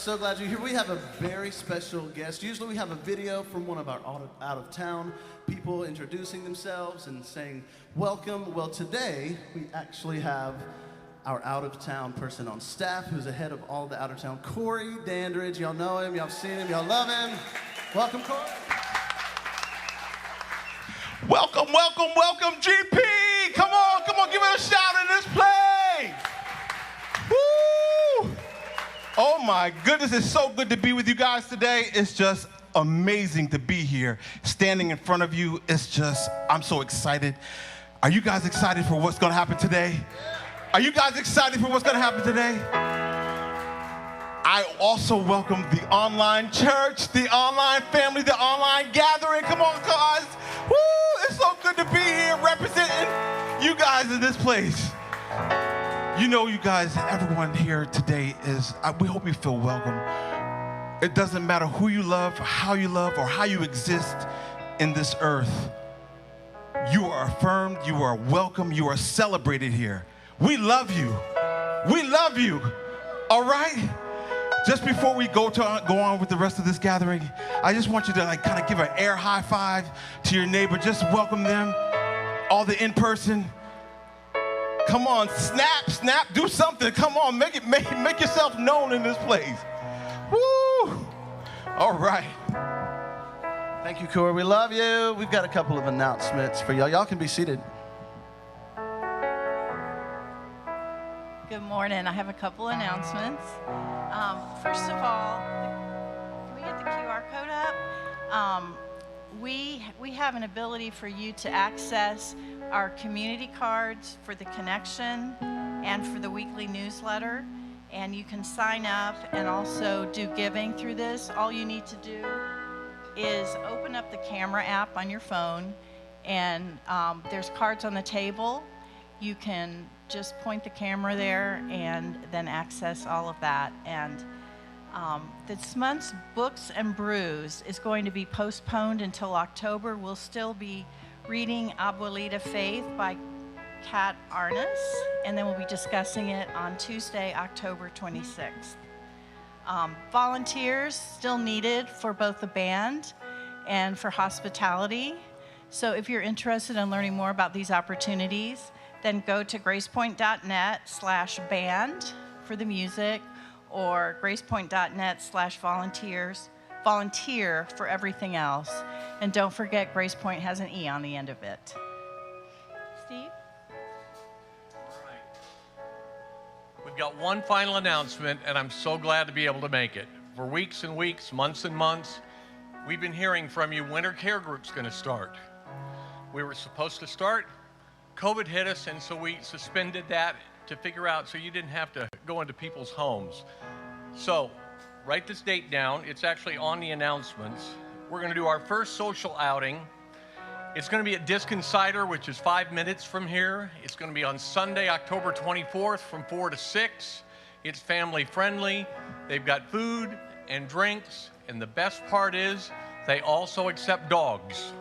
so glad you're here. We have a very special guest. Usually we have a video from one of our out-of-town people introducing themselves and saying welcome. Well, today we actually have our out-of-town person on staff who's ahead of all the out-of-town, Corey Dandridge. Y'all know him, y'all seen him, y'all love him. Welcome, Corey. Welcome, welcome, welcome, GP! Come on, give it a shout in this place! Woo! Oh my goodness, it's so good to be with you guys today. It's just amazing to be here. Standing in front of you, I'm so excited. Are you guys excited for what's gonna happen today? Are you guys excited for what's gonna happen today? I also welcome the online church, the online family, the online gathering. Come on, guys. Woo! It's so good to be here representing you guys in this place. You know, you guys, everyone here today we hope you feel welcome. It doesn't matter who you love, or how you exist in this earth. You are affirmed, you are welcome, you are celebrated here. We love you. We love you. All right? Just before we go on with the rest of this gathering, I just want you to kind of give an air high five to your neighbor. Just welcome them, all the in-person. Come on, snap, do something. Come on, make yourself known in this place. Woo! All right. Thank you, Corey. We love you. We've got a couple of announcements for y'all. Y'all can be seated. Good morning. I have a couple announcements. First of all, can we get the QR code up? We have an ability for you to access our community cards for the connection and for the weekly newsletter. And you can sign up and also do giving through this. All you need to do is open up the camera app on your phone, and there's cards on the table. You can just point the camera there and then access all of that. And this month's Books and Brews is going to be postponed until October. We'll still be reading Abuelita Faith by Kat Arness, and then we'll be discussing it on Tuesday, October 26th. Volunteers still needed for both the band and for hospitality. So if you're interested in learning more about these opportunities, then go to gracepoint.net/band for the music, or gracepoint.net/volunteer for everything else. And don't forget, Grace Point has an E on the end of it. Steve? All right. We've got one final announcement, and I'm so glad to be able to make it. For weeks and weeks, months and months, we've been hearing from you, winter care group's gonna start. We were supposed to start, COVID hit us, and so we suspended that to figure out so you didn't have to go into people's homes. So, write this date down. It's actually on the announcements. We're gonna do our first social outing. It's gonna be at Disc and Cider, which is 5 minutes from here. It's gonna be on Sunday, October 24th from 4 to 6. It's family friendly. They've got food and drinks, and the best part is they also accept dogs.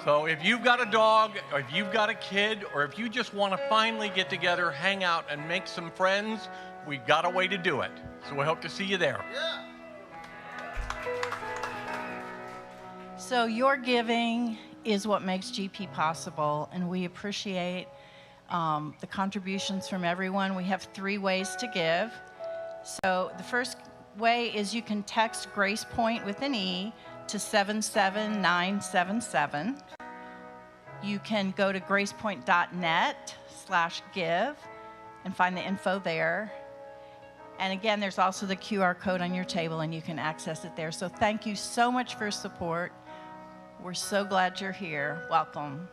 So if you've got a dog, or if you've got a kid, or if you just want to finally get together, hang out, and make some friends, we've got a way to do it. So we hope to see you there. Yeah. So your giving is what makes GP possible, and we appreciate the contributions from everyone. We have 3 ways to give. So the first way is you can text Grace Point with an E to 77977. You can go to gracepoint.net/give and find the info there. And again, there's also the QR code on your table, and you can access it there. So thank you so much for your support. We're so glad you're here. Welcome.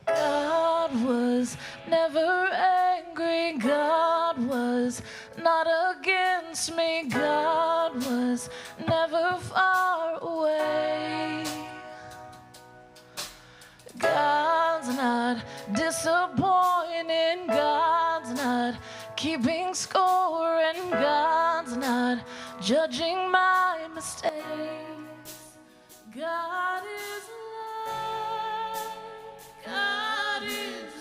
God was never angry. God was not against me. God was never far away. God's not disappointing. God's not keeping score, and God's not judging my mistakes. God is love. God is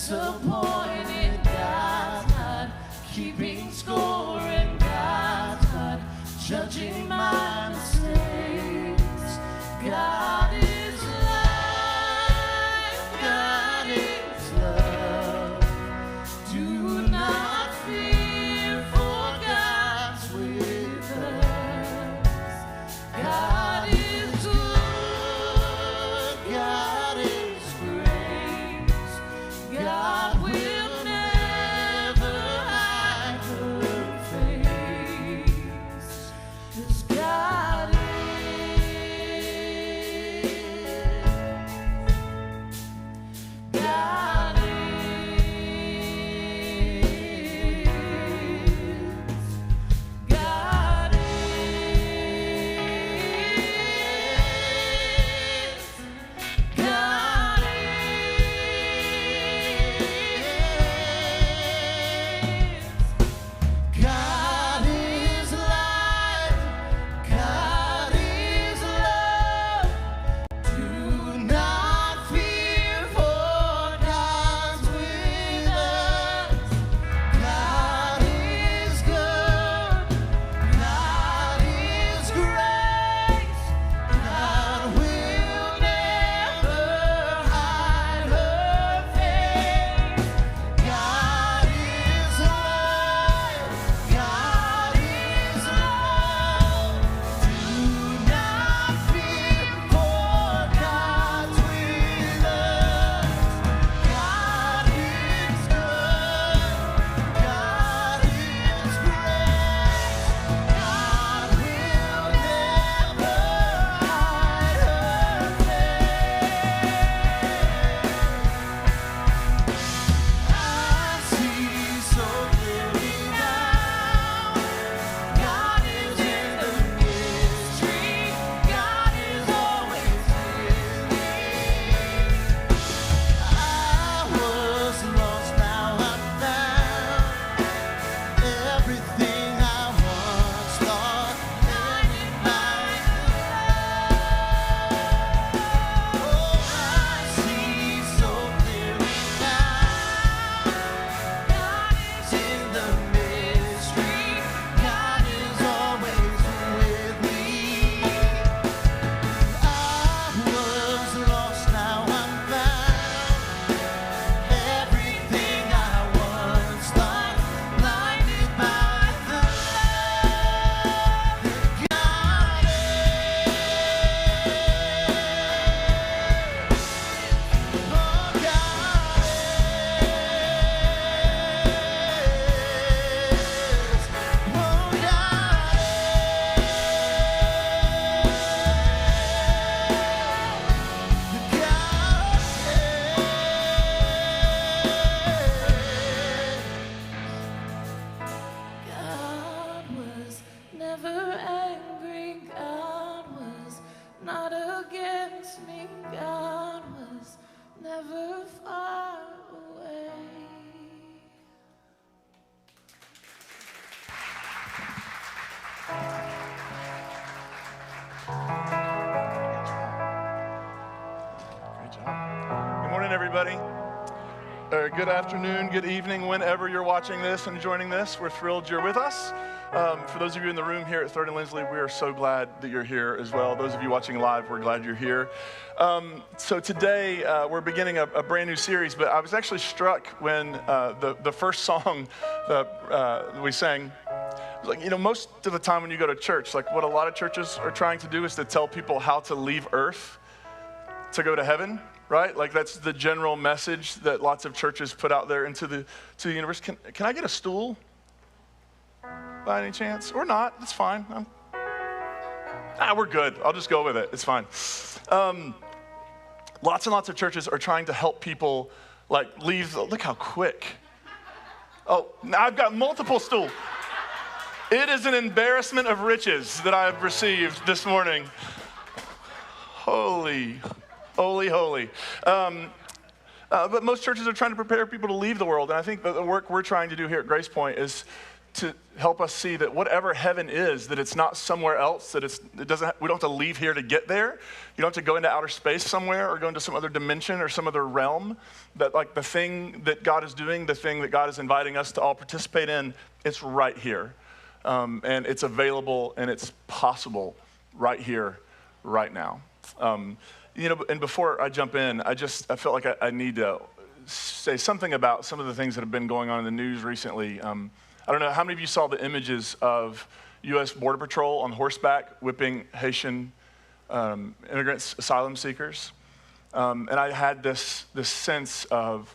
disappointed. God's not keeping score, and God's not judging my mistakes. God is life, God is love. Do not fear, for God's with us. God is good, God is grace. God will never hide her face. 'Cause God is. God is. God is. God is. God is life. God is love. Do not fear, for God's with us. God is good. God is grace. God will never hide her face. God is life. God is love. Do not fear, for God's with us. God is good. God is grace. God will never hide her face. I see so clearly now. God is in the mystery. God is always with me. I was lost, now I'm found. Everything I once thought, blinded by the love. Oh, I see so clearly now. God is in the mystery. God is always with me. I was lost, now I'm found. Everything I once thought, blinded by the love that God is. Oh, God is. Oh, God was never angry. God was not against me. God was never far away. Great job. Good morning, everybody. Good afternoon, good evening, whenever you're watching this and joining this. We're thrilled you're with us. For those of you in the room here at 3rd and Lindsley, we are so glad that you're here as well. Those of you watching live, we're glad you're here. So today, we're beginning a brand new series, but I was actually struck when the first song that we sang, it was like, you know, most of the time when you go to church, like what a lot of churches are trying to do is to tell people how to leave earth to go to heaven, right? Like that's the general message that lots of churches put out there into the universe. Can I get a stool by any chance? Or not, it's fine. We're good. I'll just go with it, it's fine. Lots and lots of churches are trying to help people like leave, look how quick. Oh, now I've got multiple stools. It is an embarrassment of riches that I have received this morning. Holy. But most churches are trying to prepare people to leave the world. And I think that the work we're trying to do here at Grace Point is to help us see that whatever heaven is, that it's not somewhere else, that we don't have to leave here to get there. You don't have to go into outer space somewhere or go into some other dimension or some other realm. That like the thing that God is doing, the thing that God is inviting us to all participate in, it's right here. And it's available and it's possible right here, right now. And before I jump in, I felt like I need to say something about some of the things that have been going on in the news recently. I don't know, how many of you saw the images of U.S. Border Patrol on horseback whipping Haitian immigrants, asylum seekers? And I had this sense of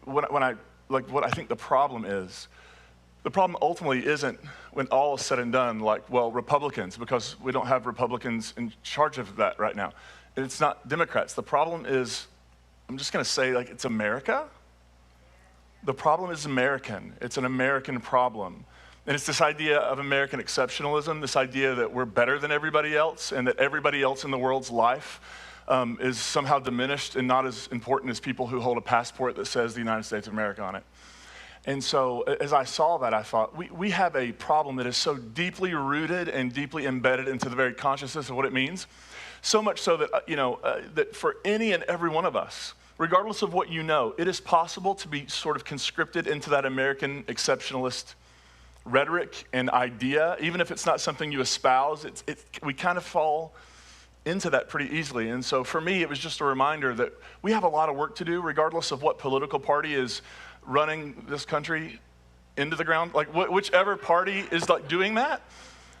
what I think the problem is. The problem ultimately isn't, when all is said and done, like, well, Republicans, because we don't have Republicans in charge of that right now. It's not Democrats. The problem is, I'm just going to say, like, it's America. The problem is American. It's an American problem. And it's this idea of American exceptionalism, this idea that we're better than everybody else and that everybody else in the world's life is somehow diminished and not as important as people who hold a passport that says the United States of America on it. And so as I saw that, I thought, we have a problem that is so deeply rooted and deeply embedded into the very consciousness of what it means. So much so that, that for any and every one of us, regardless of what you know, it is possible to be sort of conscripted into that American exceptionalist rhetoric and idea. Even if it's not something you espouse, we kind of fall into that pretty easily. And so for me, it was just a reminder that we have a lot of work to do, regardless of what political party is running this country into the ground. Like whichever party is like doing that,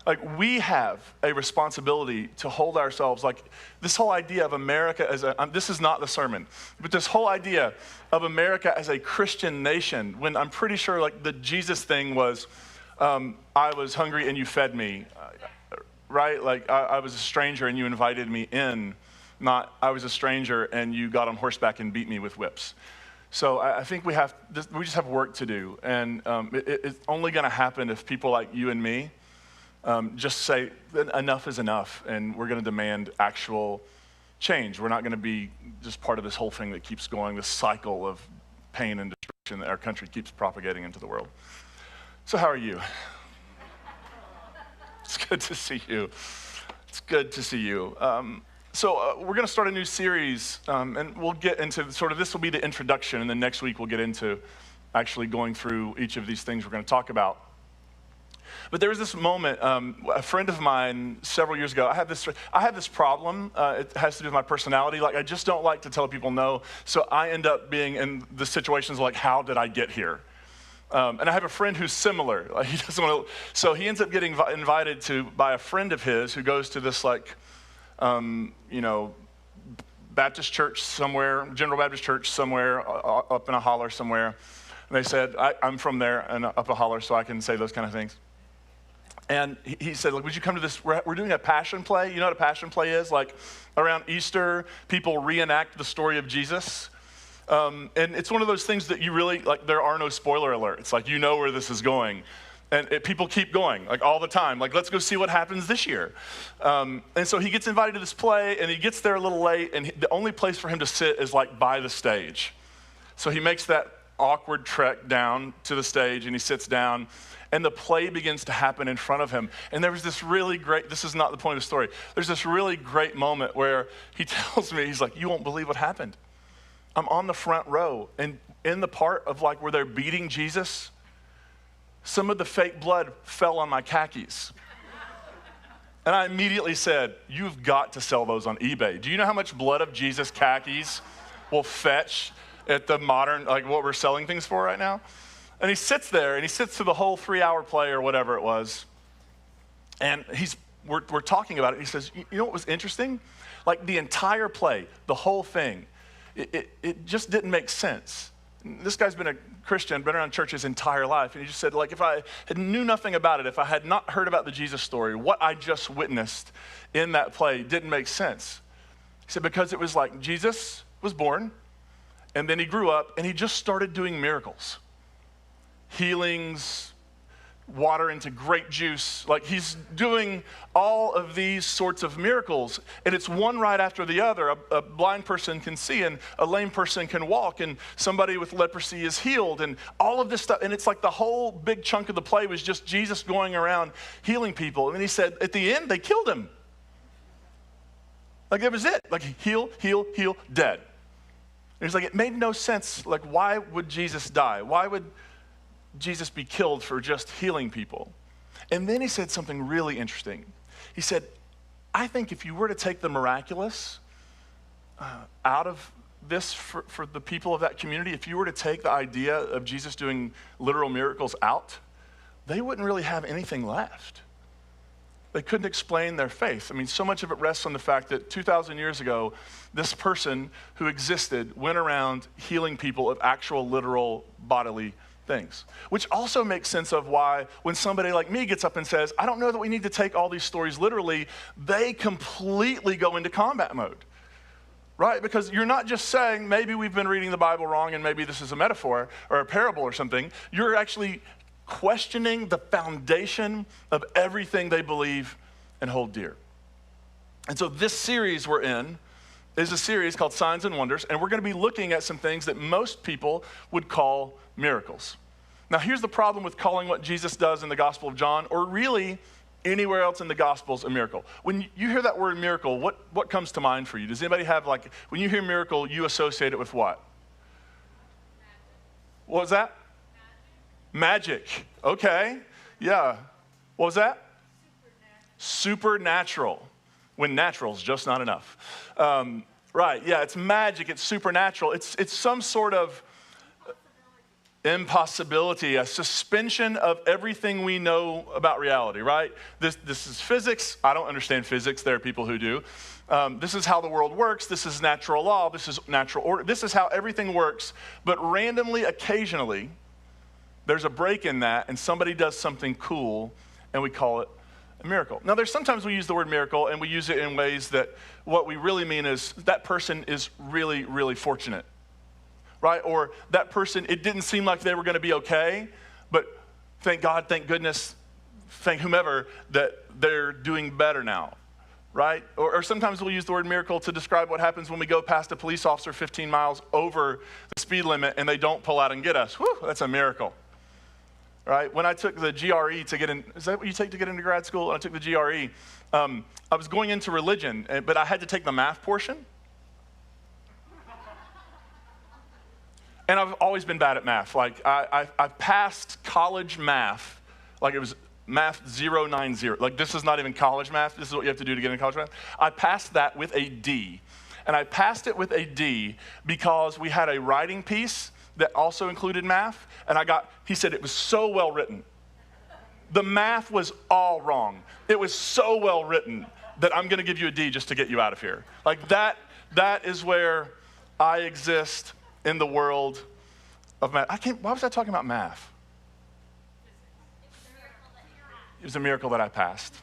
like we have a responsibility to hold ourselves, like this whole idea of America as this is not the sermon, but this whole idea of America as a Christian nation, when I'm pretty sure like the Jesus thing was, I was hungry and you fed me, right? Like I was a stranger and you invited me in, not I was a stranger and you got on horseback and beat me with whips. So I think we just have work to do, and it's only going to happen if people like you and me just say enough is enough, and we're going to demand actual change. We're not going to be just part of this whole thing that keeps going, this cycle of pain and destruction that our country keeps propagating into the world. So how are you? It's good to see you. It's good to see you. So we're going to start a new series, and we'll get into sort of, this will be the introduction, and then next week we'll get into actually going through each of these things we're going to talk about. But there was this moment, a friend of mine several years ago, I have this problem. It has to do with my personality. Like, I just don't like to tell people no, so I end up being in the situations like, how did I get here? And I have a friend who's similar. Like, he doesn't want to, so he ends up getting invited by a friend of his who goes to this like, Baptist church somewhere, General Baptist church somewhere, up in a holler somewhere. And they said, I'm from there and up a holler, so I can say those kind of things. And he said, look, would you come to this? We're doing a passion play. You know what a passion play is? Like around Easter, people reenact the story of Jesus. And it's one of those things that you really, like, there are no spoiler alerts. Like, you know where this is going. And people keep going, like, all the time. Like, let's go see what happens this year. And so he gets invited to this play, and he gets there a little late, and the only place for him to sit is, like, by the stage. So he makes that awkward trek down to the stage, and he sits down, and the play begins to happen in front of him. And there was this really great, this is not the point of the story, there's this really great moment where he tells me, he's like, you won't believe what happened. I'm on the front row, and in the part of, like, where they're beating Jesus, some of the fake blood fell on my khakis. And I immediately said, you've got to sell those on eBay. Do you know how much blood of Jesus khakis will fetch at the modern, like what we're selling things for right now? And he sits there, and he sits through the whole 3-hour play or whatever it was. And we're talking about it. He says, you know what was interesting? Like the entire play, the whole thing, it just didn't make sense. This guy's been a Christian, been around church his entire life, and he just said, like, if I had knew nothing about it, if I had not heard about the Jesus story, what I just witnessed in that play didn't make sense. He said, because it was like Jesus was born, and then he grew up, and he just started doing miracles. Healings, water into grape juice. Like, he's doing all of these sorts of miracles, and it's one right after the other. A blind person can see, and a lame person can walk, and somebody with leprosy is healed, and all of this stuff. And it's like the whole big chunk of the play was just Jesus going around healing people. And then he said, at the end, they killed him. Like, that was it. Like, heal, heal, heal, dead. And he's like, it made no sense. Like, why would Jesus die? Why would Jesus be killed for just healing people? And then he said something really interesting. He said, I think if you were to take the miraculous out of this for the people of that community, if you were to take the idea of Jesus doing literal miracles out, they wouldn't really have anything left. They couldn't explain their faith. I mean, so much of it rests on the fact that 2,000 years ago, this person who existed went around healing people of actual literal bodily things, which also makes sense of why when somebody like me gets up and says, I don't know that we need to take all these stories literally, they completely go into combat mode, right? Because you're not just saying, maybe we've been reading the Bible wrong and maybe this is a metaphor or a parable or something. You're actually questioning the foundation of everything they believe and hold dear. And so this series we're in is a series called Signs and Wonders, and we're going to be looking at some things that most people would call miracles. Now, here's the problem with calling what Jesus does in the Gospel of John, or really anywhere else in the Gospels, a miracle. When you hear that word miracle, what comes to mind for you? Does anybody have, like, when you hear miracle, you associate it with what? What was that? Magic. Okay. Yeah. What was that? Supernatural. When natural is just not enough. Right. Yeah, it's magic. It's supernatural. It's some sort of impossibility, a suspension of everything we know about reality, right? This is physics. I don't understand physics. There are people who do. This is how the world works. This is natural law. This is natural order. This is how everything works. But randomly, occasionally, there's a break in that, and somebody does something cool, and we call it a miracle. Now, there's sometimes we use the word miracle, and we use it in ways that what we really mean is that person is really, really fortunate, right? Or that person, it didn't seem like they were going to be okay, but thank God, thank goodness, thank whomever that they're doing better now, right? Or sometimes we'll use the word miracle to describe what happens when we go past a police officer 15 miles over the speed limit and they don't pull out and get us. Whew, that's a miracle. Right? When I took the GRE to get in, is that what you take to get into grad school? When I took the GRE, I was going into religion, but I had to take the math portion. And I've always been bad at math. Like, I passed college math, like it was math 090. Like, this is not even college math. This is what you have to do to get into college math. I passed that with a D. And I passed it with a D because we had a writing piece that also included math, and he said it was so well written. The math was all wrong. It was so well written that I'm gonna give you a D just to get you out of here. Like, that is where I exist in the world of math. Why was I talking about math? It was a miracle that I passed.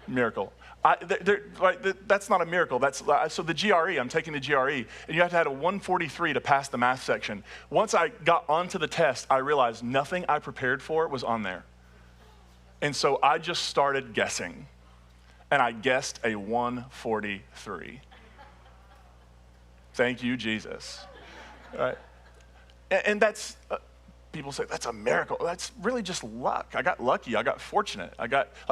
Miracle. That's not a miracle. So the GRE, I'm taking the GRE, and you have to have a 143 to pass the math section. Once I got onto the test, I realized nothing I prepared for was on there. And so I just started guessing, and I guessed a 143. Thank you, Jesus. All right. And that's... people say, that's a miracle. That's really just luck. I got lucky. I got fortunate.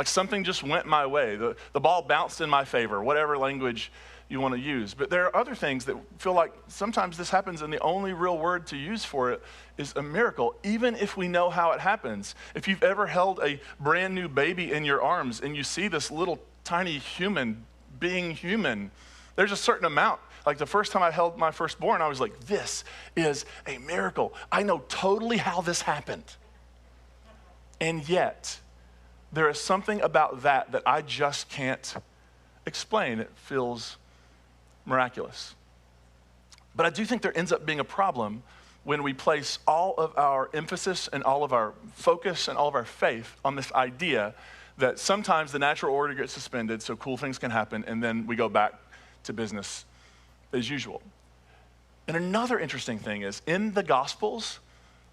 Something just went my way. The ball bounced in my favor, whatever language you want to use. But there are other things that feel like sometimes this happens, and the only real word to use for it is a miracle, even if we know how it happens. If you've ever held a brand new baby in your arms and you see this little tiny human being human, there's a certain amount. Like, the first time I held my firstborn, I was like, this is a miracle. I know totally how this happened. And yet, there is something about that I just can't explain. It feels miraculous. But I do think there ends up being a problem when we place all of our emphasis and all of our focus and all of our faith on this idea that sometimes the natural order gets suspended so cool things can happen, and then we go back to business as usual. And another interesting thing is, in the Gospels,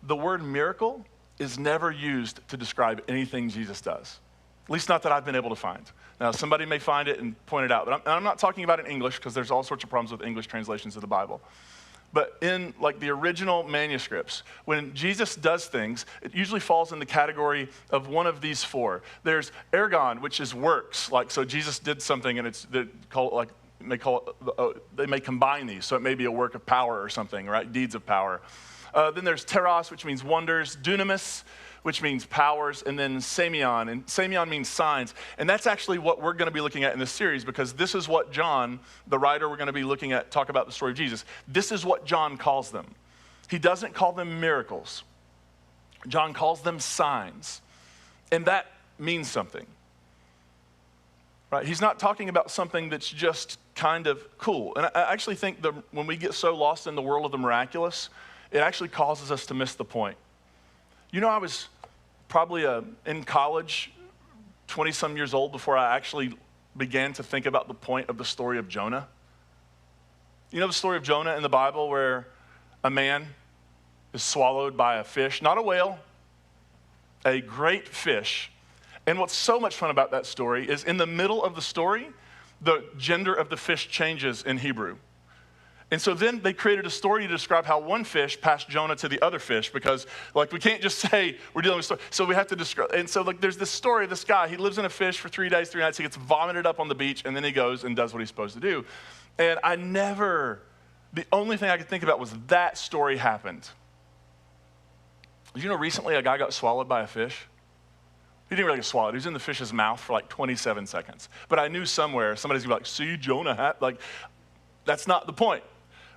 the word miracle is never used to describe anything Jesus does. At least not that I've been able to find. Now, somebody may find it and point it out, but I'm not talking about in English because there's all sorts of problems with English translations of the Bible. But in like the original manuscripts, when Jesus does things, it usually falls in the category of one of these four. There's ergon, which is works. Like, so Jesus did something and they may combine these. So it may be a work of power or something, right? Deeds of power. Then there's teros, which means wonders. Dunamis, which means powers, and then semeion. And semeion means signs. And that's actually what we're going to be looking at in this series, because this is what John, the writer we're going to be looking at, talk about the story of Jesus. This is what John calls them. He doesn't call them miracles. John calls them signs. And that means something. Right? He's not talking about something that's just kind of cool. And I actually think that when we get so lost in the world of the miraculous, it actually causes us to miss the point. You know, I was probably in college, 20-some years old, before I actually began to think about the point of the story of Jonah. You know the story of Jonah in the Bible where a man is swallowed by a fish, not a whale, a great fish. And what's so much fun about that story is in the middle of the story, the gender of the fish changes in Hebrew. And so then they created a story to describe how one fish passed Jonah to the other fish, because like we can't just say we're dealing with story. So we have to describe. And so like there's this story of this guy. He lives in a fish for 3 days, 3 nights. He gets vomited up on the beach, and then he goes and does what he's supposed to do. And the only thing I could think about was that story happened. Did you know recently a guy got swallowed by a fish? He didn't really get swallowed. He was in the fish's mouth for like 27 seconds. But I knew somewhere somebody's gonna be like, see, Jonah, like, that's not the point.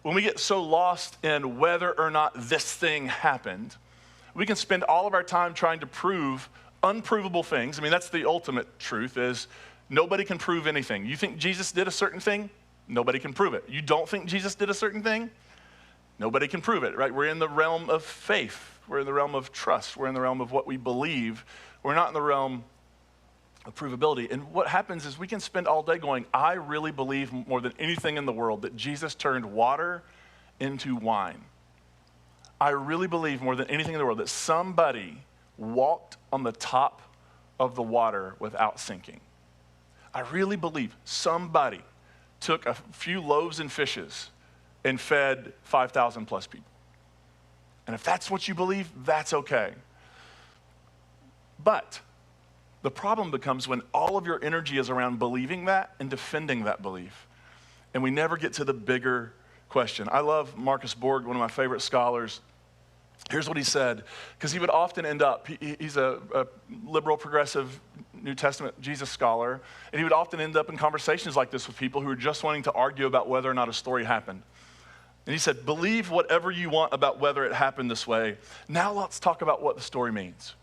When we get so lost in whether or not this thing happened, we can spend all of our time trying to prove unprovable things. I mean, that's the ultimate truth, is nobody can prove anything. You think Jesus did a certain thing? Nobody can prove it. You don't think Jesus did a certain thing? Nobody can prove it, right? We're in the realm of faith. We're in the realm of trust. We're in the realm of what we believe. We're not in the realm of provability. And what happens is we can spend all day going, I really believe more than anything in the world that Jesus turned water into wine. I really believe more than anything in the world that somebody walked on the top of the water without sinking. I really believe somebody took a few loaves and fishes and fed 5,000 plus people. And if that's what you believe, that's okay. But the problem becomes when all of your energy is around believing that and defending that belief. And we never get to the bigger question. I love Marcus Borg, one of my favorite scholars. Here's what he said, because he would often end up, he's a liberal, progressive, New Testament Jesus scholar, and he would often end up in conversations like this with people who are just wanting to argue about whether or not a story happened. And he said, believe whatever you want about whether it happened this way. Now let's talk about what the story means.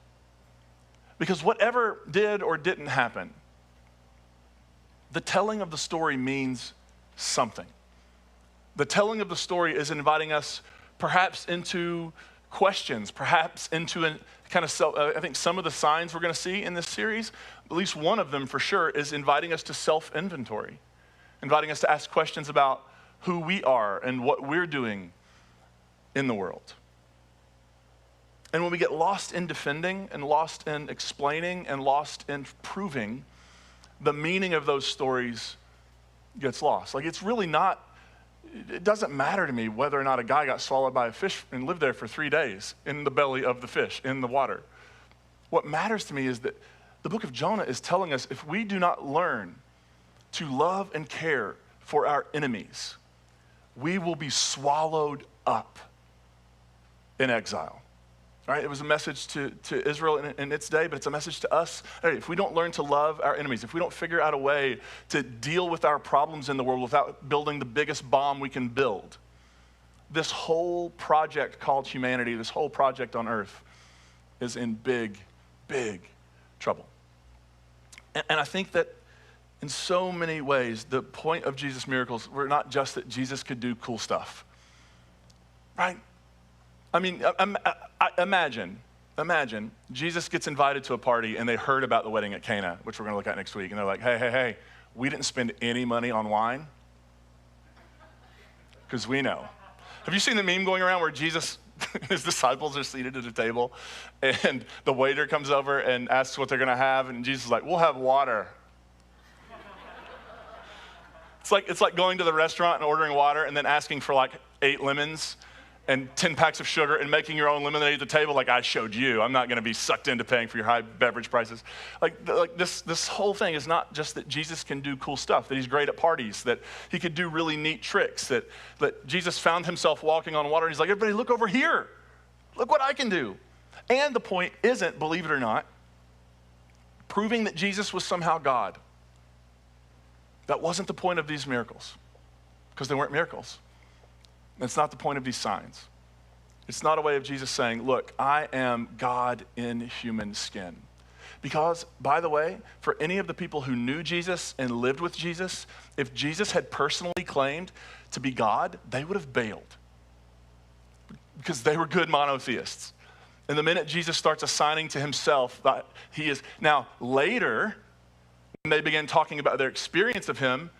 Because whatever did or didn't happen, the telling of the story means something. The telling of the story is inviting us perhaps into questions, perhaps into a kind of I think some of the signs we're going to see in this series, at least one of them for sure, is inviting us to self-inventory, inviting us to ask questions about who we are and what we're doing in the world. And when we get lost in defending and lost in explaining and lost in proving, the meaning of those stories gets lost. Like it's really not, it doesn't matter to me whether or not a guy got swallowed by a fish and lived there for 3 days in the belly of the fish, in the water. What matters to me is that the book of Jonah is telling us if we do not learn to love and care for our enemies, we will be swallowed up in exile. Right? It was a message to Israel in its day, but it's a message to us. Hey, if we don't learn to love our enemies, if we don't figure out a way to deal with our problems in the world without building the biggest bomb we can build, this whole project called humanity, this whole project on earth is in big, big trouble. And I think that in so many ways, the point of Jesus' miracles were not just that Jesus could do cool stuff, right? I mean, imagine Jesus gets invited to a party and they heard about the wedding at Cana, which we're going to look at next week. And they're like, hey, we didn't spend any money on wine because we know. Have you seen the meme going around where Jesus His disciples are seated at a table, and the waiter comes over and asks what they're going to have, and Jesus is like, we'll have water. It's like going to the restaurant and ordering water and then asking for like 8 lemons and 10 packs of sugar and making your own lemonade at the table like I showed you. I'm not going to be sucked into paying for your high beverage prices. Like this whole thing is not just that Jesus can do cool stuff, that he's great at parties, that he could do really neat tricks, that Jesus found himself walking on water and he's like, everybody look over here. Look what I can do. And the point isn't, believe it or not, proving that Jesus was somehow God. That wasn't the point of these miracles, because they weren't miracles. That's not the point of these signs. It's not a way of Jesus saying, look, I am God in human skin. Because, by the way, for any of the people who knew Jesus and lived with Jesus, if Jesus had personally claimed to be God, they would have bailed, because they were good monotheists. And the minute Jesus starts assigning to himself that he is, now later, when they began talking about their experience of him,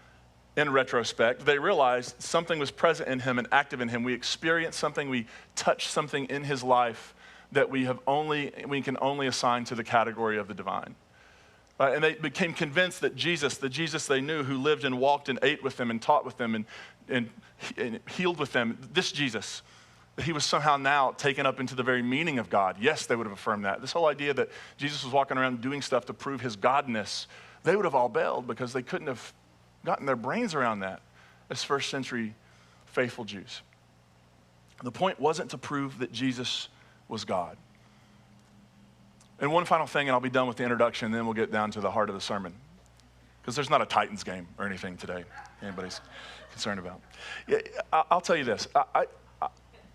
in retrospect, they realized something was present in him and active in him. We experienced something, we touched something in his life that we can only assign to the category of the divine. Right? And they became convinced that Jesus, the Jesus they knew, who lived and walked and ate with them and taught with them and healed with them, this Jesus, that he was somehow now taken up into the very meaning of God. Yes, they would have affirmed that. This whole idea that Jesus was walking around doing stuff to prove his godness, they would have all bailed, because they couldn't have gotten their brains around that as first century faithful Jews. The point wasn't to prove that Jesus was God. And one final thing, and I'll be done with the introduction, and then we'll get down to the heart of the sermon, because there's not a Titans game or anything today anybody's concerned about. Yeah, I'll tell you this.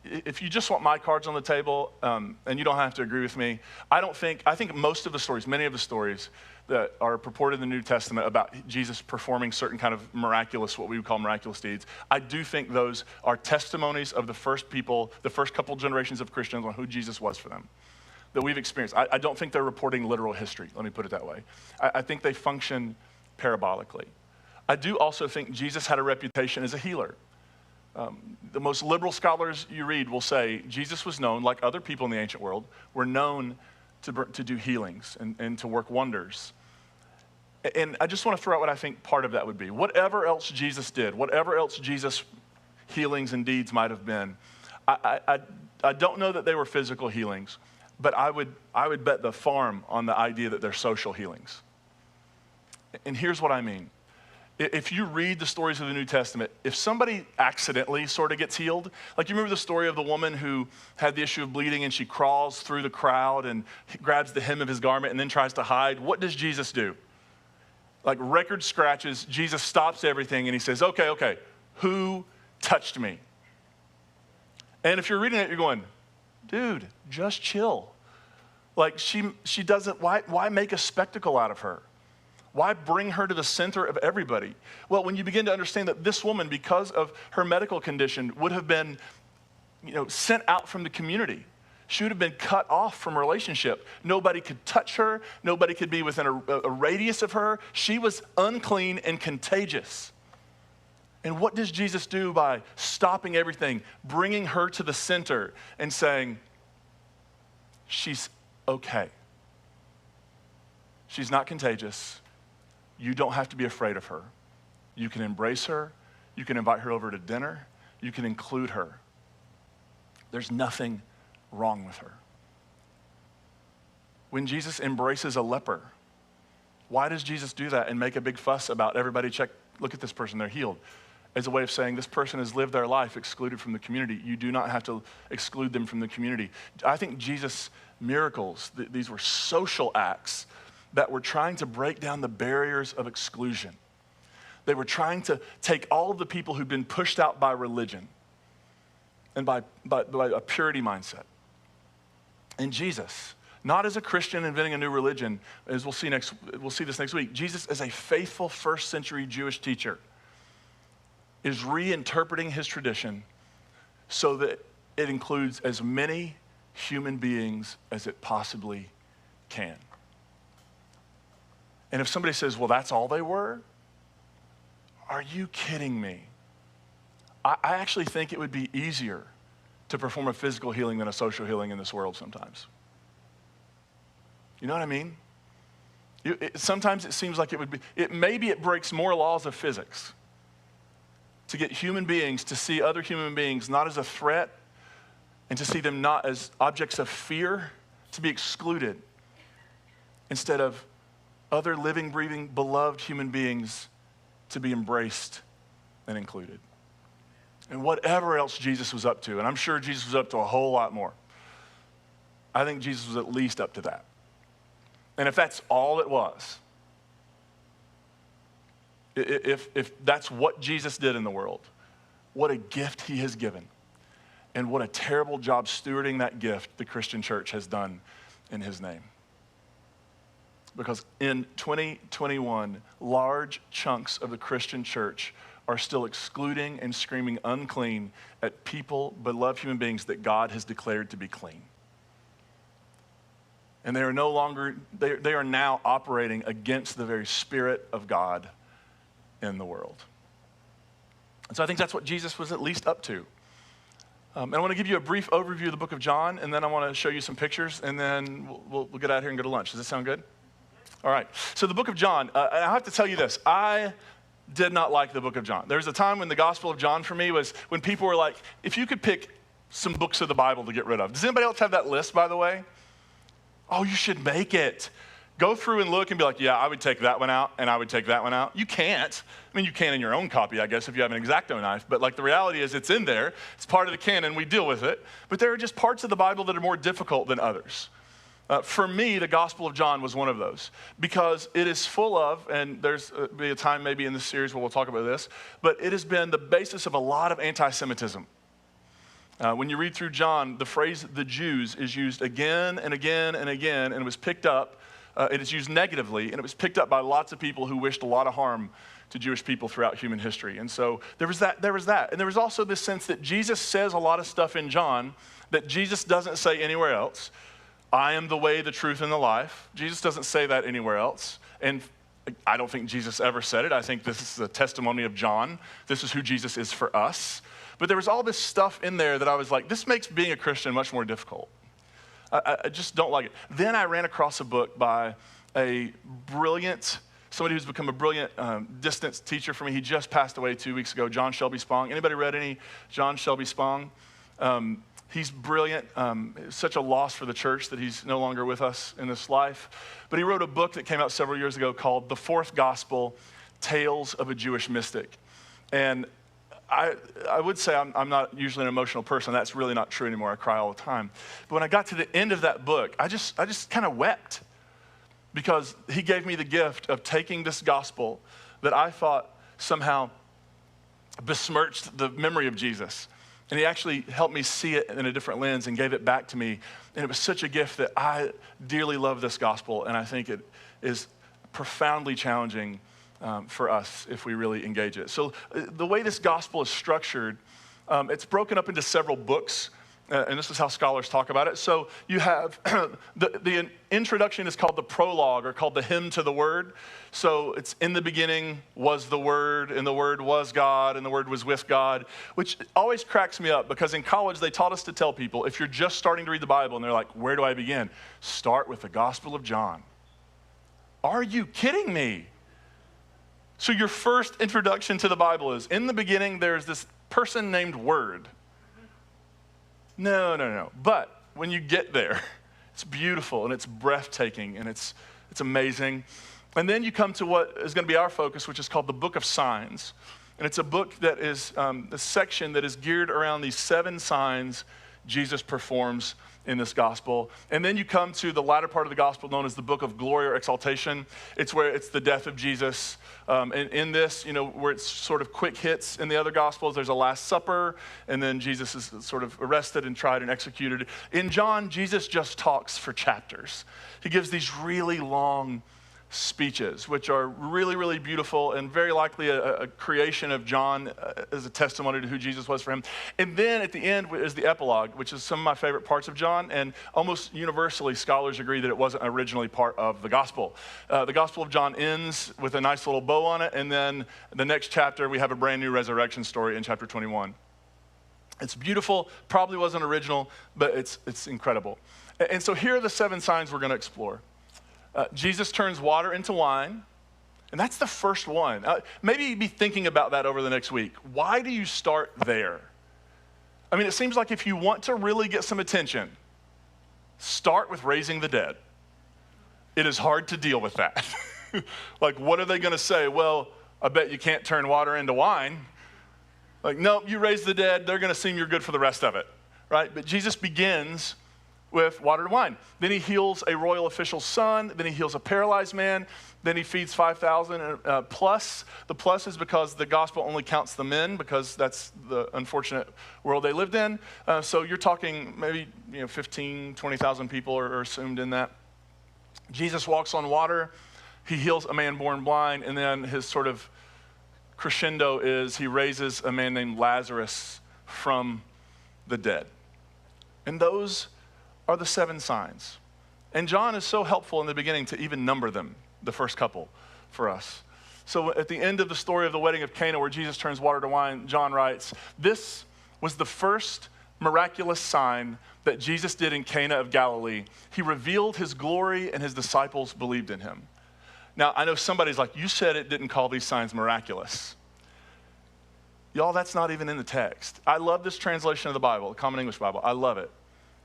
If you just want my cards on the table, and you don't have to agree with me, I think most of the stories, many of the stories that are purported in the New Testament about Jesus performing certain kind of miraculous, what we would call miraculous deeds, I do think those are testimonies of the first people, the first couple generations of Christians on who Jesus was for them, that we've experienced. I don't think they're reporting literal history, let me put it that way. I think they function parabolically. I do also think Jesus had a reputation as a healer. The most liberal scholars you read will say Jesus was known, like other people in the ancient world, were known to do healings and to work wonders. And I just want to throw out what I think part of that would be. Whatever else Jesus did, whatever else Jesus' healings and deeds might have been, I don't know that they were physical healings, but I would bet the farm on the idea that they're social healings. And here's what I mean. If you read the stories of the New Testament, if somebody accidentally sort of gets healed, like you remember the story of the woman who had the issue of bleeding and she crawls through the crowd and grabs the hem of his garment and then tries to hide. What does Jesus do? Like record scratches, Jesus stops everything and he says, okay, who touched me? And if you're reading it, you're going, dude, just chill. Like she doesn't, why make a spectacle out of her? Why bring her to the center of everybody? Well, when you begin to understand that this woman, because of her medical condition, would have been, sent out from the community. She would have been cut off from relationship. Nobody could touch her. Nobody could be within a radius of her. She was unclean and contagious. And what does Jesus do by stopping everything, bringing her to the center and saying, she's okay. She's not contagious. You don't have to be afraid of her. You can embrace her. You can invite her over to dinner. You can include her. There's nothing wrong with her. When Jesus embraces a leper, why does Jesus do that and make a big fuss about everybody look at this person, they're healed? As a way of saying this person has lived their life excluded from the community. You do not have to exclude them from the community. I think Jesus' miracles, these were social acts that were trying to break down the barriers of exclusion. They were trying to take all of the people who'd been pushed out by religion and by a purity mindset. And Jesus, not as a Christian inventing a new religion, as we'll see this next week, Jesus as a faithful first century Jewish teacher is reinterpreting his tradition so that it includes as many human beings as it possibly can. And if somebody says, well, that's all they were, are you kidding me? I actually think it would be easier to perform a physical healing than a social healing in this world sometimes. You know what I mean? Sometimes it seems like maybe it breaks more laws of physics to get human beings to see other human beings not as a threat and to see them not as objects of fear, to be excluded, instead of other living, breathing, beloved human beings to be embraced and included. And whatever else Jesus was up to, and I'm sure Jesus was up to a whole lot more, I think Jesus was at least up to that. And if that's all it was, if that's what Jesus did in the world, what a gift he has given. And what a terrible job stewarding that gift the Christian church has done in his name. Because in 2021, large chunks of the Christian church are still excluding and screaming unclean at people, beloved human beings that God has declared to be clean. And they are no longer, they are now operating against the very Spirit of God in the world. And so I think that's what Jesus was at least up to. And I want to give you a brief overview of the book of John, and then I want to show you some pictures, and then we'll get out here and go to lunch. Does that sound good? All right. So the book of John, and I have to tell you this. I did not like the book of John. There was a time when the Gospel of John for me was when people were like, if you could pick some books of the Bible to get rid of. Does anybody else have that list, by the way? Oh, you should make it. Go through and look and be like, yeah, I would take that one out, and I would take that one out. You can't. I mean, you can in your own copy, I guess, if you have an X-Acto knife. But like the reality is it's in there. It's part of the canon. We deal with it. But there are just parts of the Bible that are more difficult than others. For me, the Gospel of John was one of those because it is full of, and there's be a time maybe in this series where we'll talk about this, but it has been the basis of a lot of anti-Semitism. When you read through John, the phrase the Jews is used again and again and again, and it was picked up, it is used negatively, and it was picked up by lots of people who wished a lot of harm to Jewish people throughout human history. And so there was that. And there was also this sense that Jesus says a lot of stuff in John that Jesus doesn't say anywhere else. I am the way, the truth, and the life. Jesus doesn't say that anywhere else. And I don't think Jesus ever said it. I think this is a testimony of John. This is who Jesus is for us. But there was all this stuff in there that I was like, this makes being a Christian much more difficult. I just don't like it. Then I ran across a book by a brilliant, somebody who's become a brilliant distance teacher for me. He just passed away 2 weeks ago, John Shelby Spong. Anybody read any John Shelby Spong? He's brilliant. It's such a loss for the church that he's no longer with us in this life. But he wrote a book that came out several years ago called The Fourth Gospel, Tales of a Jewish Mystic. And I would say I'm not usually an emotional person. That's really not true anymore. I cry all the time. But when I got to the end of that book, I just kind of wept because he gave me the gift of taking this gospel that I thought somehow besmirched the memory of Jesus. And he actually helped me see it in a different lens and gave it back to me. And it was such a gift that I dearly love this gospel. And I think it is profoundly challenging for us if we really engage it. So the way this gospel is structured, it's broken up into several books. And this is how scholars talk about it. So you have, the introduction is called the prologue or called the hymn to the word. So it's in the beginning was the word, and the word was God, and the word was with God, which always cracks me up because in college they taught us to tell people, if you're just starting to read the Bible and they're like, where do I begin? Start with the Gospel of John. Are you kidding me? So your first introduction to the Bible is, in the beginning there's this person named Word. No. But when you get there, it's beautiful and it's breathtaking and it's amazing. And then you come to what is going to be our focus, which is called the Book of Signs. And it's a book that is a section that is geared around these 7 signs Jesus performs in this gospel. And then you come to the latter part of the gospel known as the Book of Glory or Exaltation. It's where it's the death of Jesus. And in this, where it's sort of quick hits in the other gospels, there's a Last Supper, and then Jesus is sort of arrested and tried and executed. In John, Jesus just talks for chapters. He gives these really long speeches, which are really, really beautiful and very likely a creation of John as a testimony to who Jesus was for him. And then at the end is the epilogue, which is some of my favorite parts of John, and almost universally scholars agree that it wasn't originally part of the gospel. The Gospel of John ends with a nice little bow on it, and then the next chapter we have a brand new resurrection story in chapter 21. It's beautiful, probably wasn't original, but it's incredible. And so here are the 7 signs we're going to explore. Jesus turns water into wine, and that's the first one. Maybe be thinking about that over the next week. Why do you start there? I mean, it seems like if you want to really get some attention, start with raising the dead. It is hard to deal with that. Like, what are they going to say? Well, I bet you can't turn water into wine. Like, nope, you raise the dead, they're going to assume you're good for the rest of it, right? But Jesus begins with water and wine. Then he heals a royal official's son. Then he heals a paralyzed man. Then he feeds 5,000 plus. The plus is because the gospel only counts the men, because that's the unfortunate world they lived in. So you're talking maybe 15, 20,000 people are assumed in that. Jesus walks on water. He heals a man born blind. And then his sort of crescendo is he raises a man named Lazarus from the dead. And those are the 7 signs. And John is so helpful in the beginning to even number them, the first couple, for us. So at the end of the story of the wedding of Cana, where Jesus turns water to wine, John writes, this was the first miraculous sign that Jesus did in Cana of Galilee. He revealed his glory, and his disciples believed in him. Now, I know somebody's like, you said it didn't call these signs miraculous. Y'all, that's not even in the text. I love this translation of the Bible, the Common English Bible. I love it.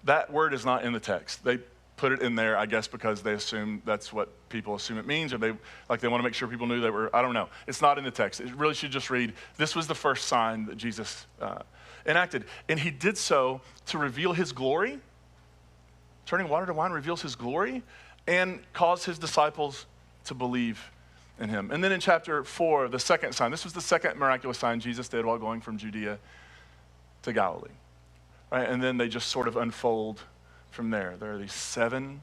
That word is not in the text. They put it in there, I guess, because they assume that's what people assume it means, or they want to make sure people knew they were, I don't know. It's not in the text. It really should just read, this was the first sign that Jesus enacted. And he did so to reveal his glory. Turning water to wine reveals his glory and cause his disciples to believe in him. And then in chapter 4, the second sign, this was the second miraculous sign Jesus did while going from Judea to Galilee. Right? And then they just sort of unfold from there. There are these 7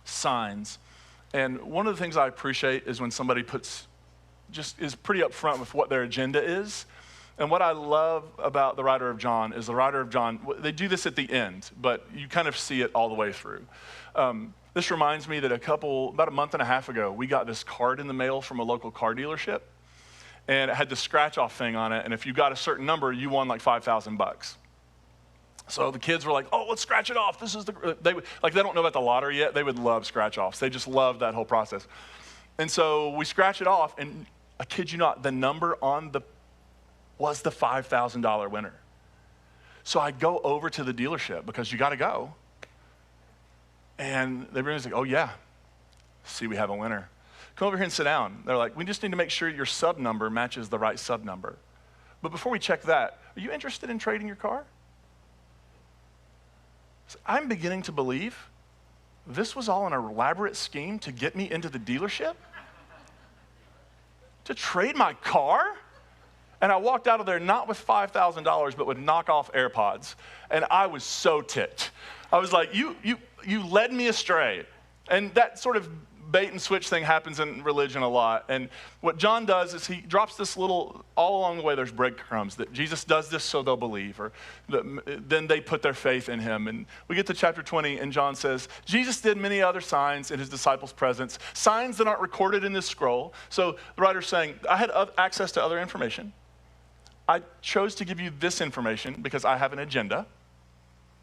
signs. And one of the things I appreciate is when somebody is pretty upfront with what their agenda is. And what I love about the writer of John is they do this at the end, but you kind of see it all the way through. This reminds me that about a month and a half ago, we got this card in the mail from a local car dealership, and it had the scratch-off thing on it, and if you got a certain number, you won like $5,000. So the kids were like, oh, let's scratch it off. They don't know about the lottery yet. They would love scratch-offs. They just love that whole process. And so we scratch it off, and I kid you not, the number was the $5,000 winner. So I go over to the dealership because you got to go. And they bring me like, oh yeah, see, we have a winner. Come over here and sit down. They're like, we just need to make sure your sub number matches the right sub number. But before we check that, are you interested in trading your car? So I'm beginning to believe this was all an elaborate scheme to get me into the dealership? To trade my car? And I walked out of there not with $5,000, but with knockoff AirPods. And I was so ticked. I was like, you led me astray. And that sort of bait and switch thing happens in religion a lot. And what John does is he drops this little, all along the way there's breadcrumbs that Jesus does this so they'll believe, or then they put their faith in him. And we get to chapter 20 and John says, Jesus did many other signs in his disciples' presence, signs that aren't recorded in this scroll. So the writer's saying, I had access to other information. I chose to give you this information because I have an agenda.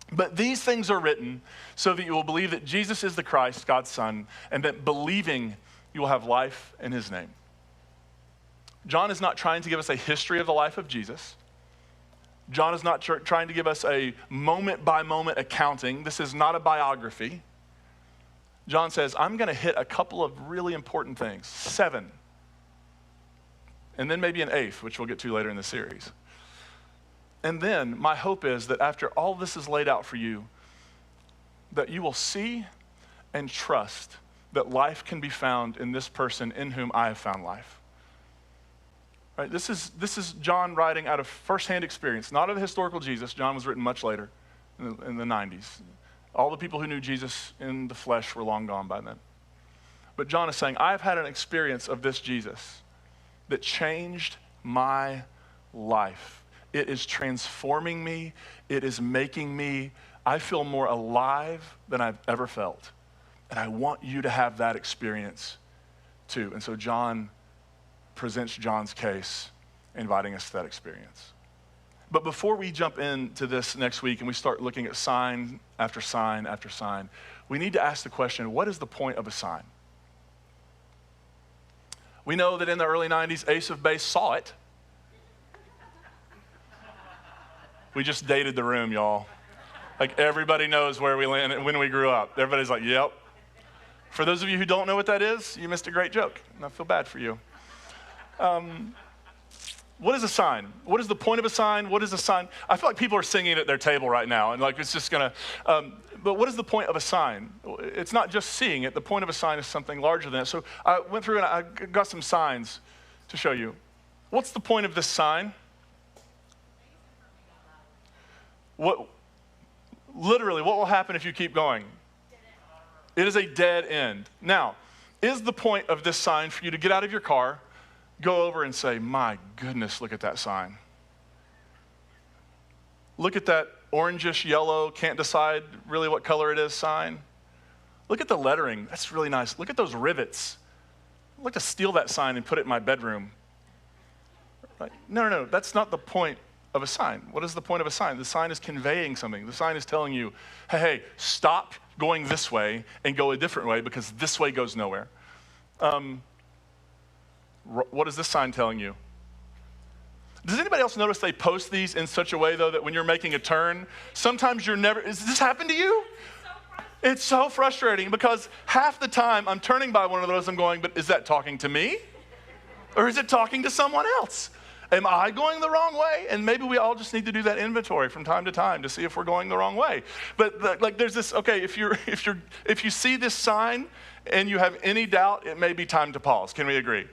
But these things are written so that you will believe that Jesus is the Christ, God's Son, and that believing you will have life in his name. John is not trying to give us a history of the life of Jesus. John is not trying to give us a moment-by-moment accounting. This is not a biography. John says, I'm going to hit a couple of really important things, 7. And then maybe an 8th, which we'll get to later in the series. And then my hope is that after all this is laid out for you, that you will see and trust that life can be found in this person in whom I have found life. Right? This is John writing out of firsthand experience, not of the historical Jesus. John was written much later, in the 90s. All the people who knew Jesus in the flesh were long gone by then. But John is saying, I've had an experience of this Jesus that changed my life. It is transforming me. It is making me, I feel more alive than I've ever felt. And I want you to have that experience too. And so John presents John's case, inviting us to that experience. But before we jump into this next week and we start looking at sign after sign after sign, we need to ask the question, what is the point of a sign? We know that in the early 90s, Ace of Base saw it. We just dated the room, y'all. Like, everybody knows where we landed when we grew up. Everybody's like, yep. For those of you who don't know what that is, you missed a great joke, and I feel bad for you. What is a sign? What is the point of a sign? What is a sign? I feel like people are singing at their table right now, and like it's just gonna, but what is the point of a sign? It's not just seeing it. The point of a sign is something larger than that. So I went through and I got some signs to show you. What's the point of this sign? Literally, what will happen if you keep going? It is a dead end. Now, is the point of this sign for you to get out of your car, go over and say, my goodness, look at that sign. Look at that orangish yellow, can't decide really what color it is sign. Look at the lettering, that's really nice. Look at those rivets. I'd like to steal that sign and put it in my bedroom. Right? No, that's not the point of a sign. What is the point of a sign? The sign is conveying something. The sign is telling you, hey, stop going this way and go a different way because this way goes nowhere. What is this sign telling you? Does anybody else notice they post these in such a way, though, that when you're making a turn, sometimes you're never, does this happen to you? It's so frustrating because half the time I'm turning by one of those, I'm going, but is that talking to me? Or is it talking to someone else? Am I going the wrong way? And maybe we all just need to do that inventory from time to time to see if we're going the wrong way. But like there's this, okay, if you see this sign and you have any doubt, it may be time to pause. Can we agree?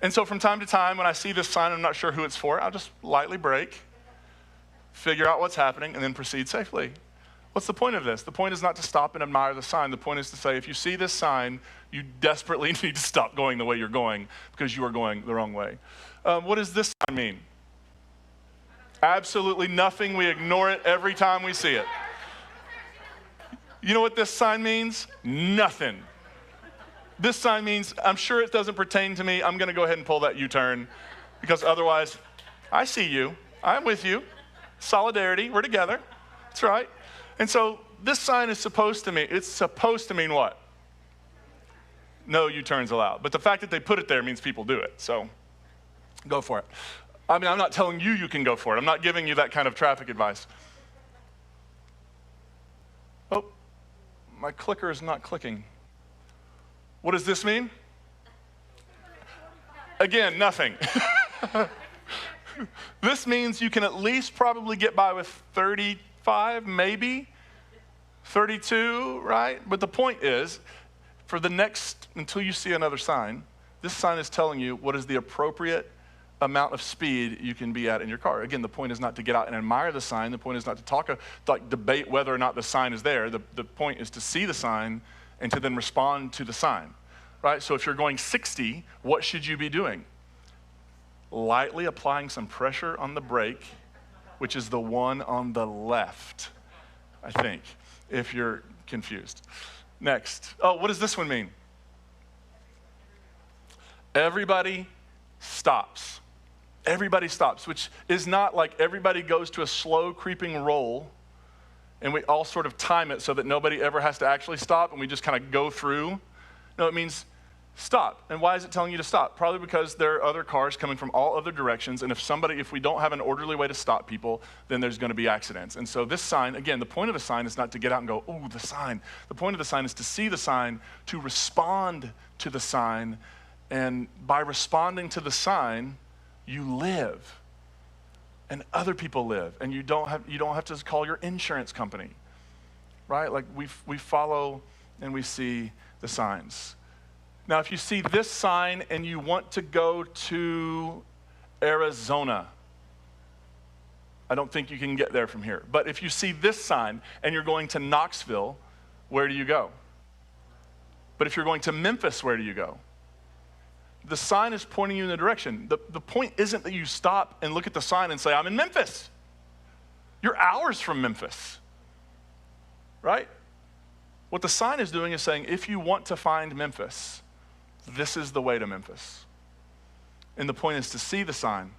And so from time to time, when I see this sign, I'm not sure who it's for, I'll just lightly brake, figure out what's happening, and then proceed safely. What's the point of this? The point is not to stop and admire the sign. The point is to say, if you see this sign, you desperately need to stop going the way you're going because you are going the wrong way. What does this sign mean? Absolutely nothing. We ignore it every time we see it. You know what this sign means? Nothing. This sign means, I'm sure it doesn't pertain to me. I'm going to go ahead and pull that U-turn because otherwise, I see you. I'm with you. Solidarity. We're together. That's right. And so this sign is supposed to mean, it's supposed to mean what? No U-turns allowed. But the fact that they put it there means people do it. So go for it. I mean, I'm not telling you you can go for it. I'm not giving you that kind of traffic advice. Oh, my clicker is not clicking. What does this mean? Again, nothing. This means you can at least probably get by with 35, maybe 32, right? But the point is, for the next, until you see another sign, this sign is telling you what is the appropriate amount of speed you can be at in your car. Again, the point is not to get out and admire the sign. The point is not to debate whether or not the sign is there. The point is to see the sign and to then respond to the sign, right? So if you're going 60, what should you be doing? Lightly applying some pressure on the brake, which is the one on the left, I think, if you're confused. Next. Oh, what does this one mean? Everybody stops. Everybody stops, which is not like everybody goes to a slow creeping roll and we all sort of time it so that nobody ever has to actually stop and we just kind of go through. No, it means stop. And why is it telling you to stop? Probably because there are other cars coming from all other directions, and if we don't have an orderly way to stop people, then there's going to be accidents. And so this sign, again, the point of a sign is not to get out and go, oh, the sign. The point of the sign is to see the sign, to respond to the sign, and by responding to the sign, you live. And other people live, and you don't have to call your insurance company, right? Like we follow and we see the signs. Now, if you see this sign and you want to go to Arizona, I don't think you can get there from here. But if you see this sign and you're going to Knoxville, where do you go? But if you're going to Memphis, where do you go? The sign is pointing you in the direction. The point isn't that you stop and look at the sign and say, I'm in Memphis. You're hours from Memphis, right? What the sign is doing is saying, if you want to find Memphis, this is the way to Memphis. And the point is to see the sign,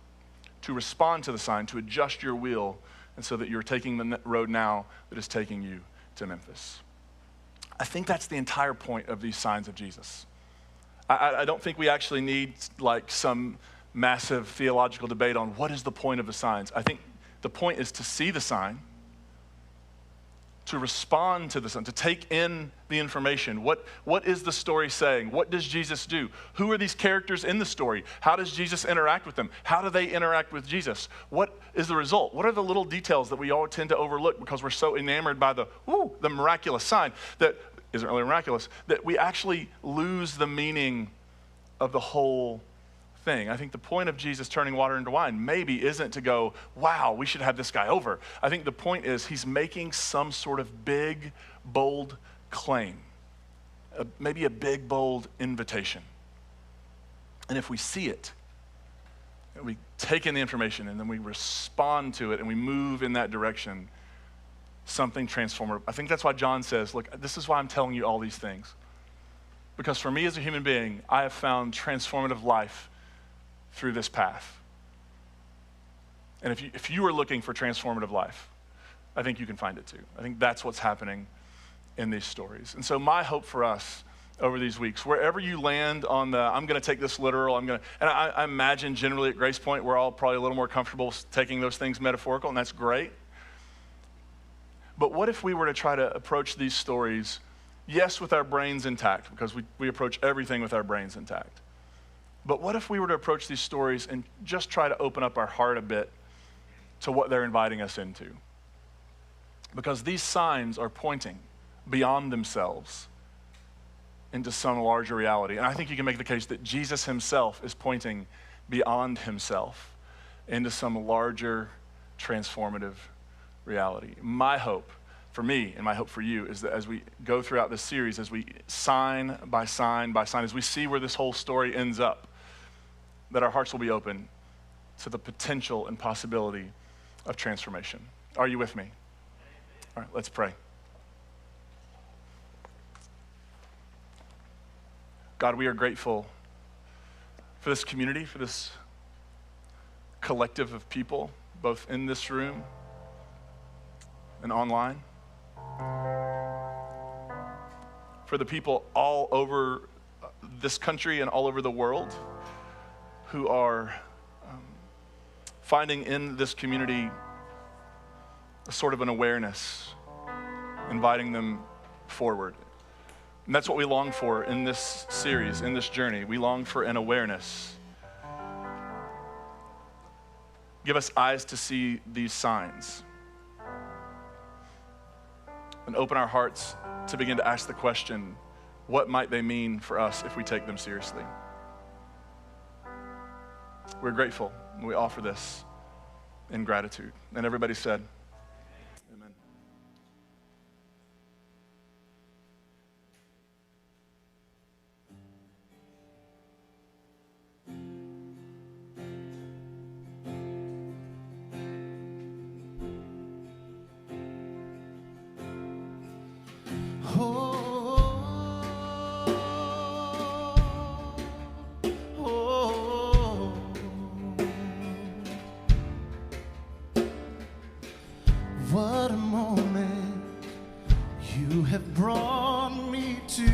to respond to the sign, to adjust your wheel, and so that you're taking the road now that is taking you to Memphis. I think that's the entire point of these signs of Jesus. I don't think we actually need like some massive theological debate on what is the point of the signs. I think the point is to see the sign, to respond to the sign, to take in the information. What is the story saying? What does Jesus do? Who are these characters in the story? How does Jesus interact with them? How do they interact with Jesus? What is the result? What are the little details that we all tend to overlook because we're so enamored by the miraculous sign that isn't really miraculous, that we actually lose the meaning of the whole thing. I think the point of Jesus turning water into wine maybe isn't to go, wow, we should have this guy over. I think the point is he's making some sort of big, bold claim, maybe a big, bold invitation. And if we see it, and we take in the information and then we respond to it and we move in that direction, something transformative. I think that's why John says, look, this is why I'm telling you all these things. Because for me as a human being, I have found transformative life through this path. And if you are looking for transformative life, I think you can find it too. I think that's what's happening in these stories. And so my hope for us over these weeks, wherever you land on the, I'm going to take this literal, and I imagine generally at Grace Point, we're all probably a little more comfortable taking those things metaphorical, and that's great. But what if we were to try to approach these stories, yes, with our brains intact, because we approach everything with our brains intact. But what if we were to approach these stories and just try to open up our heart a bit to what they're inviting us into? Because these signs are pointing beyond themselves into some larger reality. And I think you can make the case that Jesus himself is pointing beyond himself into some larger transformative reality. My hope for me and my hope for you is that as we go throughout this series, as we sign by sign by sign, as we see where this whole story ends up, that our hearts will be open to the potential and possibility of transformation. Are you with me? All right, let's pray. God, we are grateful for this community, for this collective of people, both in this room and online. For the people all over this country and all over the world who are finding in this community a sort of an awareness, inviting them forward. And that's what we long for in this series, in this journey. We long for an awareness. Give us eyes to see these signs. And open our hearts to begin to ask the question, what might they mean for us if we take them seriously? We're grateful, and we offer this in gratitude. And everybody said, amen. What a moment, you have brought me to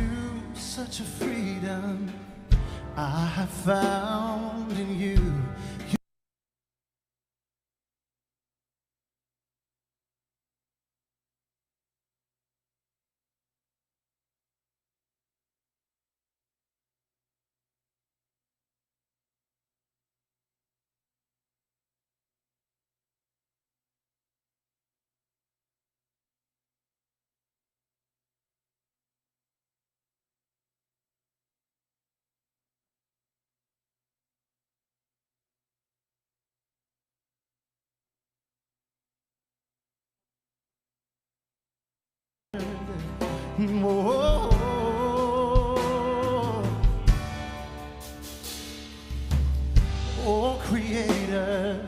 such a freedom I have found in you. Oh, oh, Creator,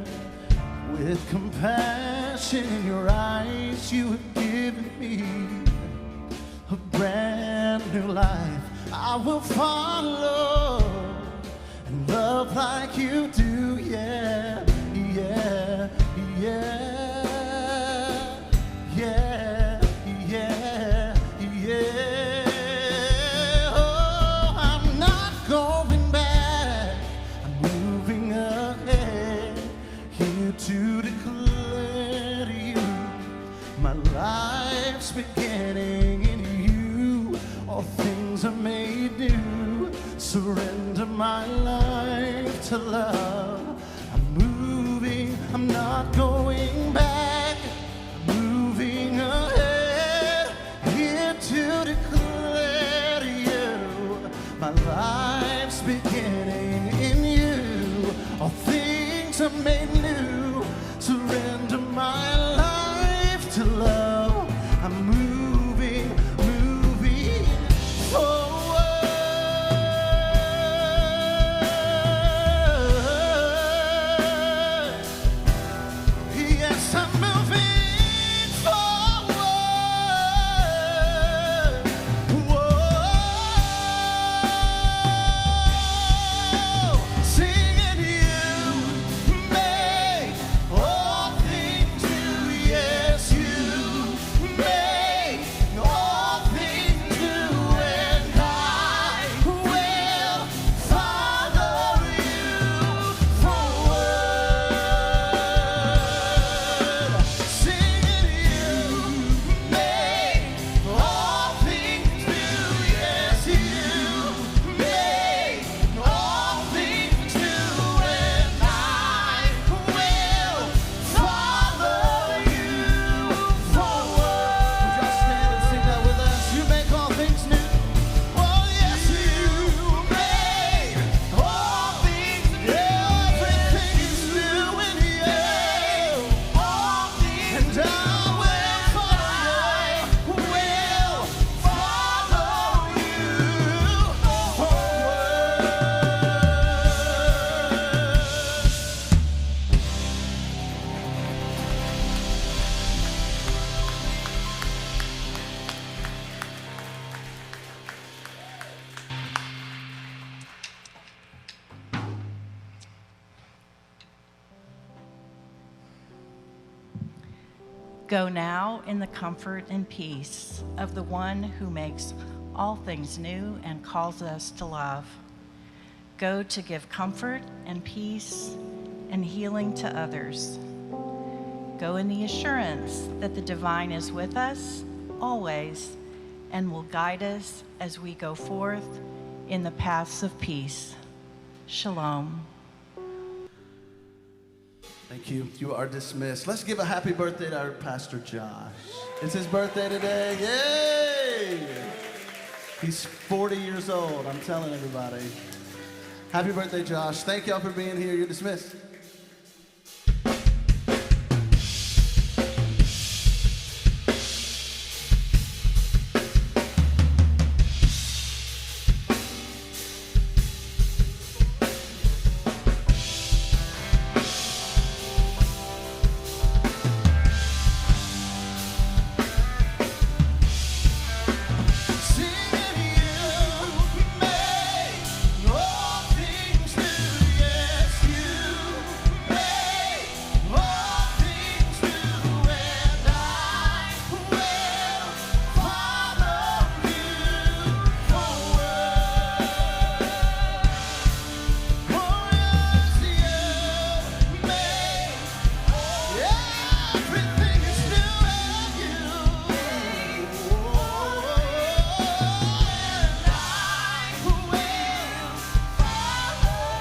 with compassion in your eyes, you have given me a brand new life. I will follow and love like you do, yeah, yeah. moving ahead, here to declare to you, my life's beginning in you. All things are made new. Surrender my life to love. I'm moving, I'm not going back. I'm moving ahead, here to declare to you, my life's beginning in you. All things are made new. Surrender my life to love. I'm moving, moving forward. Yes, I'm moving forward. Whoa. Singing you make all things new. Yes, you make all things new. And I will follow you forward. Singing you make all things new. Yes, you make all things new. And I will follow you forward. Would y'all stand and sing that with us? You make all things new. Oh, yes, you make all things new. Everything is new in you. All things, and I will follow you forward. Go now in the comfort and peace of the one who makes all things new and calls us to love. Go to give comfort and peace and healing to others. Go in the assurance that the divine is with us always and will guide us as we go forth in the paths of peace. Shalom. Thank you. You are dismissed. Let's give a happy birthday to our Pastor Josh. It's his birthday today. Yay! He's 40 years old. I'm telling everybody. Happy birthday, Josh. Thank y'all for being here. You're dismissed. Singing you make all things new. Yes, you make all things new. And I will follow you forward. Oh, yes, you make everything is new in you. And I will follow.